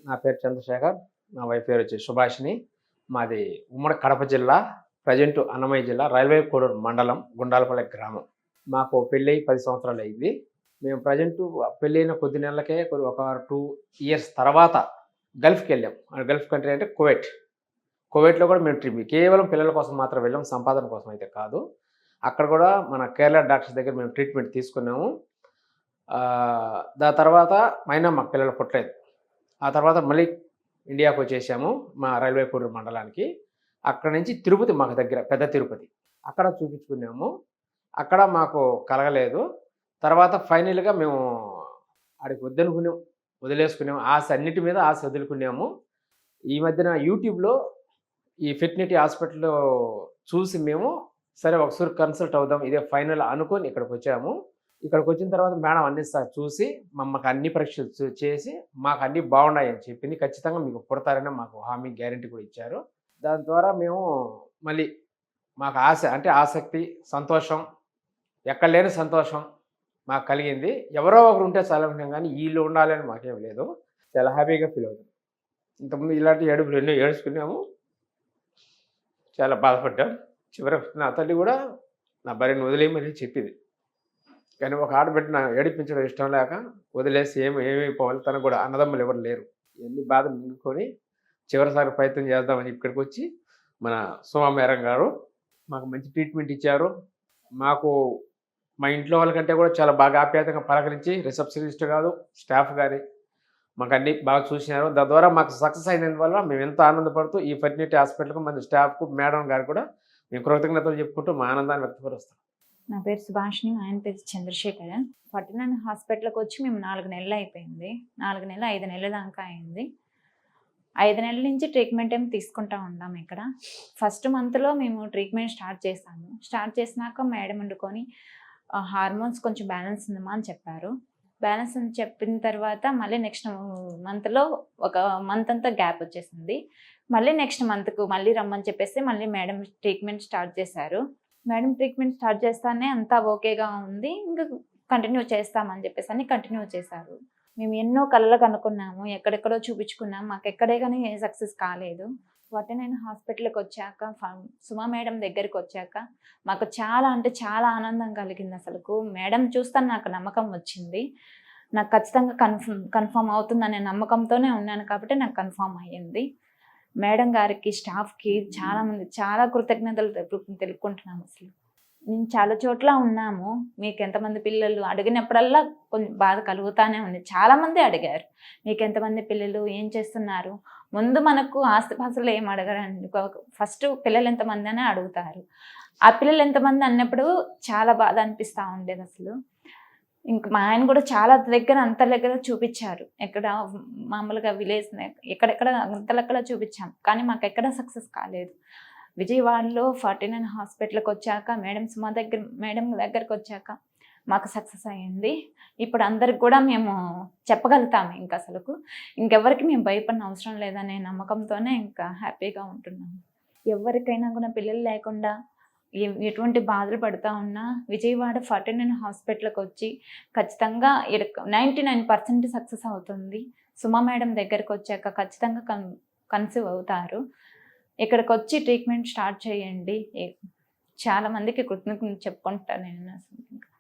నా పేరు చంద్రశేఖర్. నా వైఫ్ పేరు వచ్చి సుభాషిణి. మాది ఉమ్మడి కడప జిల్లా, ప్రెజెంట్ అన్నమయ్య జిల్లా, రైల్వే కోడూరు మండలం, గుండాలపల్లి గ్రామం. మాకు పెళ్ళై 10 సంవత్సరాలయింది. మేము ప్రెజెంటు పెళ్ళైన కొద్ది నెలలకే ఒక 2 ఇయర్స్ తర్వాత గల్ఫ్‌కెళ్ళాం. గల్ఫ్ కంట్రీ అంటే కువైట్. కువైట్‌లో కూడా మేము ట్రిప్ కేవలం పిల్లల కోసం మాత్రం వెళ్ళాం. సంపాదన కోసం అయితే కాదు. అక్కడ కూడా మన కేరళ డాక్టర్స్ దగ్గర మేము ట్రీట్మెంట్ తీసుకున్నాము. దాని తర్వాత అయినా మాకు పిల్లలు పుట్టలేదు. ఆ తర్వాత మళ్ళీ ఇండియాకొచ్చేసాము. మా రైల్వే కోడూరు మండలానికి. అక్కడి నుంచి తిరుపతి మాకు దగ్గర, పెద్ద తిరుపతి. అక్కడ చూపించుకున్నాము. అక్కడ మాకు కలగలేదు. తర్వాత ఫైనల్‌గా మేము ఆడికి వద్దనుకున్నాం. వదిలేసుకున్నాము. ఆశ అన్నిటి మీద ఆశ వదులుకున్నాము. ఈ మధ్యన యూట్యూబ్‌లో ఈ ఫెర్టిలిటీ హాస్పిటల్‌లో చూసి మేము సరే ఒకసారి కన్సల్ట్ అవుదాం. ఇదే ఫైనల్ అనుకోని ఇక్కడికొచ్చాము. ఇక్కడికొచ్చిన తర్వాత మేడం అన్ని చూసి మాకు అన్ని పరీక్షలు చేసి మాకు అన్నీ బాగున్నాయని చెప్పింది. ఖచ్చితంగా మీకు పుడతారని మాకు హామీ, గ్యారంటీ కూడా ఇచ్చారు. దాని ద్వారా మేము మళ్ళీ మాకు ఆశ అంటే ఆసక్తి, సంతోషం, ఎక్కడ లేని సంతోషం మాకు కలిగింది. ఎవరో ఒకరు ఉంటే చాలనుకున్నాం కానీ వీళ్ళు ఉండాలని మాకేం లేదు. చాలా హ్యాపీగా ఫీల్ అవుతాం. ఇంతకుముందు ఇలాంటి ఏడుపులు ఎన్నో ఏడ్చుకున్నాము. చాలా బాధపడ్డాం. చివరికి నా తల్లి కూడా నా భార్యను వదిలేయమని చెప్పింది. కానీ ఒక ఆడబిడ్డను ఏడిపించడం ఇష్టం లేక వదిలేసి ఏమైపోవాలి. తనకు కూడా అన్నదమ్ములు ఎవరు లేరు. ఇవన్నీ బాధలు మింగుకొని చివరిసారి ప్రయత్నం చేద్దామని ఇక్కడికొచ్చి మన సుమా మేడం గారు మాకు మంచి ట్రీట్మెంట్ ఇచ్చారు. మాకు మా ఇంట్లో వాళ్ళకంటే కూడా చాలా బాగా ఆప్యాయంగా పలకరించి రిసెప్షనిస్ట్ కాదు, స్టాఫ్ గాని మాకు అన్నీ బాగా చూసినారు. దాని ద్వారా మాకు సక్సెస్ అయినందువల్ల మేము ఎంతో ఆనందపడుతూ ఈ ఫెర్టిలిటీ హాస్పిటల్‌కు మన స్టాఫ్‌కు, మేడం గారికి కూడా మేము కృతజ్ఞతలు చెప్పుకుంటూ మా ఆనందాన్ని వ్యక్తపరుస్తాం. నా పేరు సుభాషిణి. ఆయన పేరు చంద్రశేఖర్. 49 హాస్పిటల్‌కి వచ్చి మేము 4 నెలలు అయిపోయింది. 4 నెలలు, 5 నెలల దాకా అయింది. 5 నెలల నుంచి ట్రీట్మెంట్ ఏమి తీసుకుంటా ఉన్నాం ఇక్కడ. ఫస్ట్ మంత్‌లో మేము ట్రీట్మెంట్ స్టార్ట్ చేసాము. స్టార్ట్ చేసినాక మేడం వండుకొని హార్మోన్స్ కొంచెం బ్యాలెన్స్ ఉందమ్మా అని చెప్పారు. బ్యాలెన్స్ అని చెప్పిన తర్వాత మళ్ళీ నెక్స్ట్ మంత్‌లో ఒక మంత్ అంతా గ్యాప్ వచ్చేసింది. మళ్ళీ నెక్స్ట్ మంత్‌కు మళ్ళీ రమ్మని చెప్పేసి మళ్ళీ మేడం ట్రీట్మెంట్ స్టార్ట్ చేశారు. మేడం ట్రీట్మెంట్ స్టార్ట్ చేస్తానే అంతా ఓకేగా ఉంది. ఇంకా కంటిన్యూ చేస్తామని చెప్పేసి కంటిన్యూ చేశారు. మేము ఎన్నో కలలకు అనుకున్నాము. ఎక్కడెక్కడో చూపించుకున్నాము. మాకెక్కడే గానీ సక్సెస్ కాలేదు. 49 హాస్పిటల్‌కి వచ్చాక సుమా మేడం దగ్గరికి వచ్చాక మాకు చాలా అంటే చాలా ఆనందం కలిగింది అసలుకు. మేడం చూస్తాను నాకు నమ్మకం వచ్చింది. నాకు ఖచ్చితంగా కన్ఫర్మ్ అవుతుందనే నమ్మకంతోనే ఉన్నాను కాబట్టి నాకు కన్ఫర్మ్ అయ్యింది. మేడం గారికి, స్టాఫ్‌కి చాలా కృతజ్ఞతలు తెలుపుకుంటున్నాము అసలు. మేము చాలా చోట్ల ఉన్నాము. మీకెంతమంది పిల్లలు అడిగినప్పుడల్లా కొంచెం బాధ కలుగుతానే ఉంది. చాలామంది అడిగారు. మీకెంతమంది పిల్లలు? ఏం చేస్తున్నారు? ముందు మనకు ఆస్తిపాస్తులు ఏమి అడగరండి. ఫస్ట్ పిల్లలు ఎంతమంది అనే అడుగుతారు. ఆ పిల్లలు ఎంతమంది అన్నప్పుడు చాలా బాధ అనిపిస్తూ ఉండేది అసలు. ఇంక మా ఆయన కూడా చాలా దగ్గర అంత దగ్గర చూపించారు. ఎక్కడ మామూలుగా విలేజ్ ఎక్కడెక్కడ అంతలెక్కడ చూపించాం. కానీ మాకెక్కడ సక్సెస్ కాలేదు. విజయవాడలో 49 హాస్పిటల్‌కి వచ్చాక మేడం దగ్గరికి వచ్చాక మాకు సక్సెస్ అయ్యింది. ఇప్పుడు అందరికి కూడా మేము చెప్పగలుగుతాము ఇంక అసలుకు. ఇంకెవరికి మేము భయపడిన అవసరం లేదనే నమ్మకంతోనే ఇంకా హ్యాపీగా ఉంటున్నాము. ఎవరికైనా కూడా పిల్లలు లేకుండా ఎటువంటి బాధలు పడుతూ ఉన్నా విజయవాడ 49 హాస్పిటల్‌కి వచ్చి ఖచ్చితంగా 99% సక్సెస్ అవుతుంది. సుమా మేడం దగ్గరికి వచ్చాక ఖచ్చితంగా కన్సీవ్ అవుతారు. ఇక్కడికొచ్చి ట్రీట్మెంట్ స్టార్ట్ చేయండి. చాలా మందికి కృతజ్ఞతలు చెప్పుకుంటాను నేను అసలు.